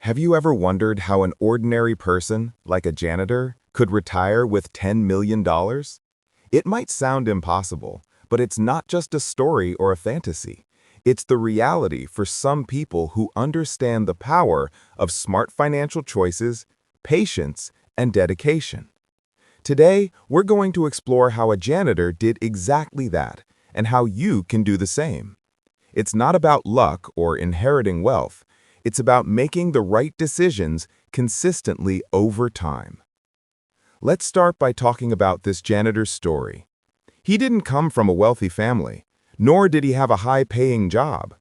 Have you ever wondered how an ordinary person, like a janitor, could retire with $10 million? It might sound impossible, but it's not just a story or a fantasy. It's the reality for some people who understand the power of smart financial choices, patience, and dedication. Today, we're going to explore how a janitor did exactly that and how you can do the same. It's not about luck or inheriting wealth. It's about making the right decisions consistently over time. Let's start by talking about this janitor's story. He didn't come from a wealthy family, nor did he have a high-paying job.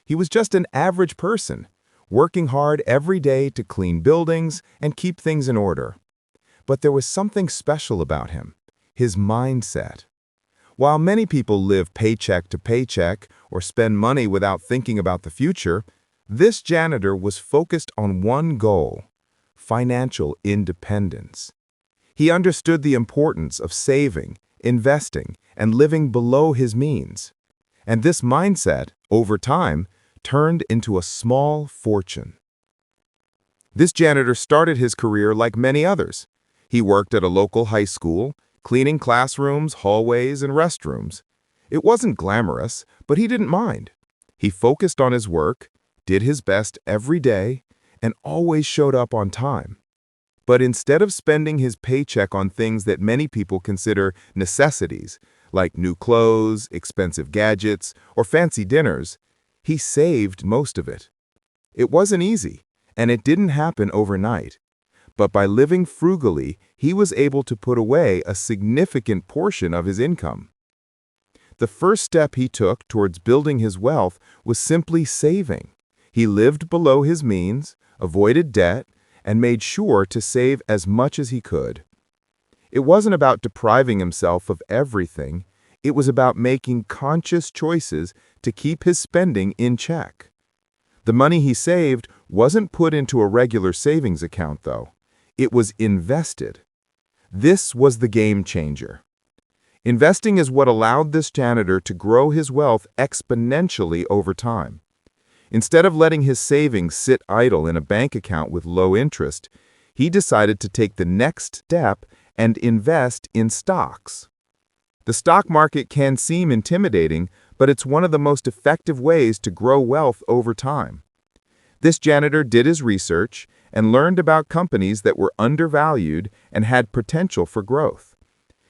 He was just an average person, working hard every day to clean buildings and keep things in order. But there was something special about him, his mindset. While many people live paycheck to paycheck or spend money without thinking about the future, this janitor was focused on one goal: financial independence. He understood the importance of saving, investing, and living below his means. And this mindset, over time, turned into a small fortune. This janitor started his career like many others. He worked at a local high school, cleaning classrooms, hallways, and restrooms. It wasn't glamorous, but he didn't mind. He focused on his work, did his best every day, and always showed up on time. But instead of spending his paycheck on things that many people consider necessities, like new clothes, expensive gadgets, or fancy dinners, he saved most of it. It wasn't easy, and it didn't happen overnight. But by living frugally, he was able to put away a significant portion of his income. The first step he took towards building his wealth was simply saving. He lived below his means, avoided debt, and made sure to save as much as he could. It wasn't about depriving himself of everything. It was about making conscious choices to keep his spending in check. The money he saved wasn't put into a regular savings account, though. It was invested. This was the game changer. Investing is what allowed this janitor to grow his wealth exponentially over time. Instead of letting his savings sit idle in a bank account with low interest, he decided to take the next step and invest in stocks. The stock market can seem intimidating, but it's one of the most effective ways to grow wealth over time. This janitor did his research and learned about companies that were undervalued and had potential for growth.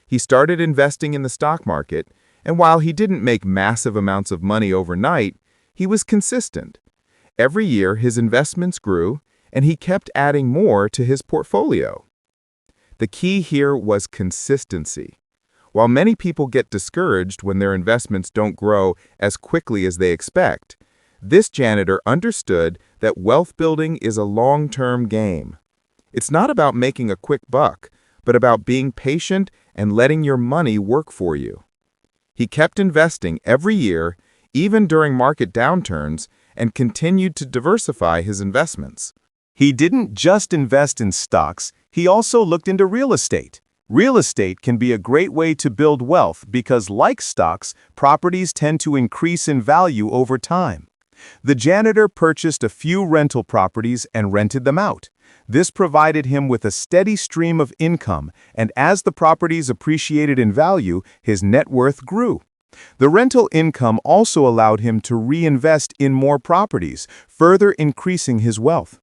He started investing in the stock market, and while he didn't make massive amounts of money overnight, he was consistent. Every year, his investments grew, and he kept adding more to his portfolio. The key here was consistency. While many people get discouraged when their investments don't grow as quickly as they expect, this janitor understood that wealth building is a long-term game. It's not about making a quick buck, but about being patient and letting your money work for you. He kept investing every year, even during market downturns, and continued to diversify his investments. He didn't just invest in stocks, he also looked into real estate. Real estate can be a great way to build wealth because, like stocks, properties tend to increase in value over time. The janitor purchased a few rental properties and rented them out. This provided him with a steady stream of income, and as the properties appreciated in value, his net worth grew. The rental income also allowed him to reinvest in more properties, further increasing his wealth.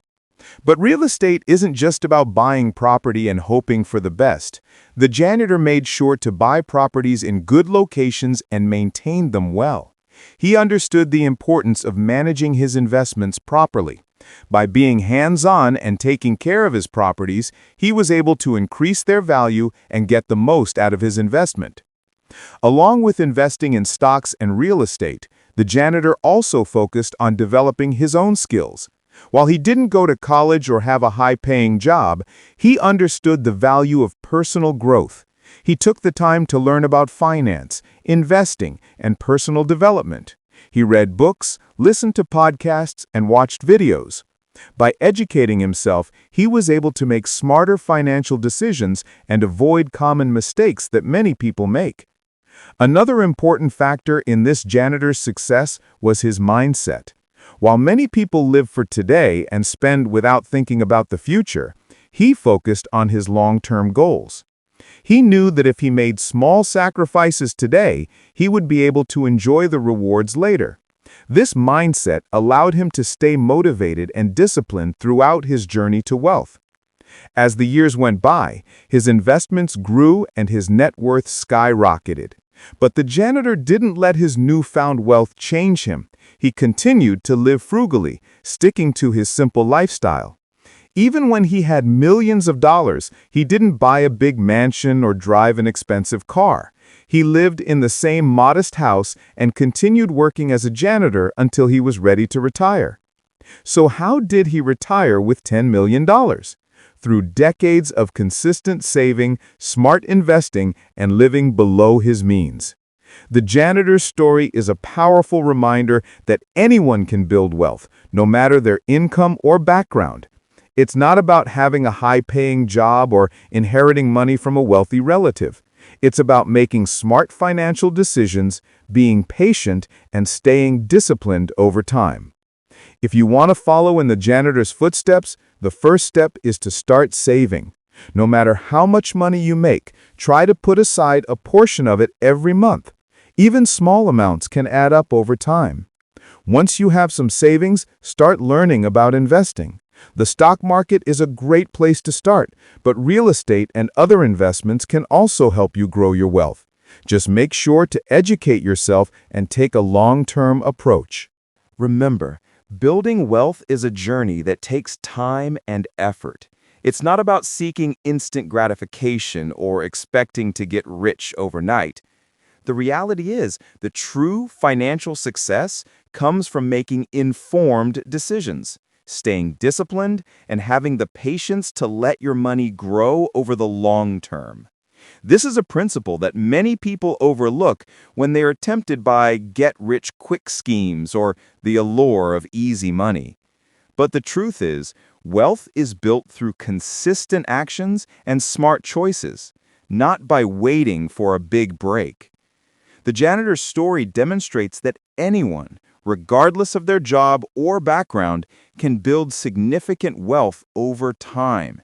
But real estate isn't just about buying property and hoping for the best. The janitor made sure to buy properties in good locations and maintain them well. He understood the importance of managing his investments properly. By being hands-on and taking care of his properties, he was able to increase their value and get the most out of his investment. Along with investing in stocks and real estate, the janitor also focused on developing his own skills. While he didn't go to college or have a high-paying job, he understood the value of personal growth. He took the time to learn about finance, investing, and personal development. He read books, listened to podcasts, and watched videos. By educating himself, he was able to make smarter financial decisions and avoid common mistakes that many people make. Another important factor in this janitor's success was his mindset. While many people live for today and spend without thinking about the future, he focused on his long-term goals. He knew that if he made small sacrifices today, he would be able to enjoy the rewards later. This mindset allowed him to stay motivated and disciplined throughout his journey to wealth. As the years went by, his investments grew and his net worth skyrocketed. But the janitor didn't let his newfound wealth change him. He continued to live frugally, sticking to his simple lifestyle. Even when he had millions of dollars, he didn't buy a big mansion or drive an expensive car. He lived in the same modest house and continued working as a janitor until he was ready to retire. So how did he retire with $10 million? Through decades of consistent saving, smart investing, and living below his means. The janitor's story is a powerful reminder that anyone can build wealth, no matter their income or background. It's not about having a high-paying job or inheriting money from a wealthy relative. It's about making smart financial decisions, being patient, and staying disciplined over time. If you want to follow in the janitor's footsteps, the first step is to start saving. No matter how much money you make, try to put aside a portion of it every month. Even small amounts can add up over time. Once you have some savings, start learning about investing. The stock market is a great place to start, but real estate and other investments can also help you grow your wealth. Just make sure to educate yourself and take a long-term approach. Remember, building wealth is a journey that takes time and effort. It's not about seeking instant gratification or expecting to get rich overnight. The reality is, the true financial success comes from making informed decisions, staying disciplined, and having the patience to let your money grow over the long term. This is a principle that many people overlook when they are tempted by get-rich-quick schemes or the allure of easy money. But the truth is, wealth is built through consistent actions and smart choices, not by waiting for a big break. The janitor's story demonstrates that anyone, regardless of their job or background, can build significant wealth over time.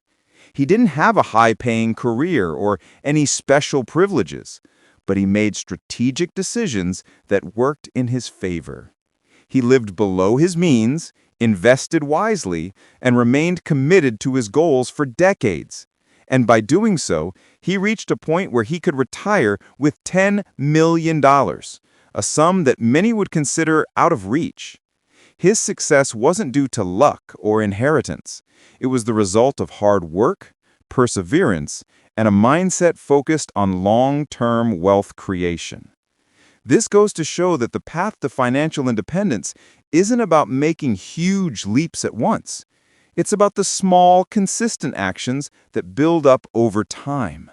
He didn't have a high-paying career or any special privileges, but he made strategic decisions that worked in his favor. He lived below his means, invested wisely, and remained committed to his goals for decades. And by doing so, he reached a point where he could retire with $10 million, a sum that many would consider out of reach. His success wasn't due to luck or inheritance. It was the result of hard work, perseverance, and a mindset focused on long-term wealth creation. This goes to show that the path to financial independence isn't about making huge leaps at once. It's about the small, consistent actions that build up over time.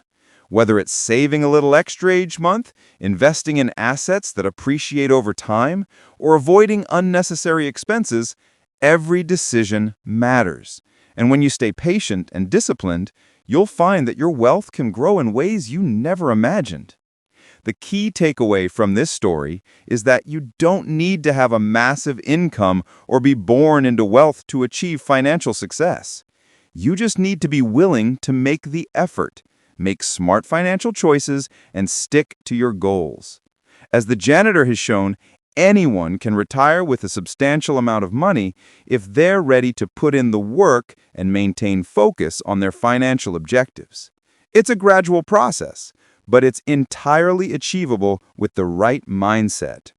Whether it's saving a little extra each month, investing in assets that appreciate over time, or avoiding unnecessary expenses, every decision matters. And when you stay patient and disciplined, you'll find that your wealth can grow in ways you never imagined. The key takeaway from this story is that you don't need to have a massive income or be born into wealth to achieve financial success. You just need to be willing to make the effort, make smart financial choices, and stick to your goals. As the janitor has shown, anyone can retire with a substantial amount of money if they're ready to put in the work and maintain focus on their financial objectives. It's a gradual process, but it's entirely achievable with the right mindset.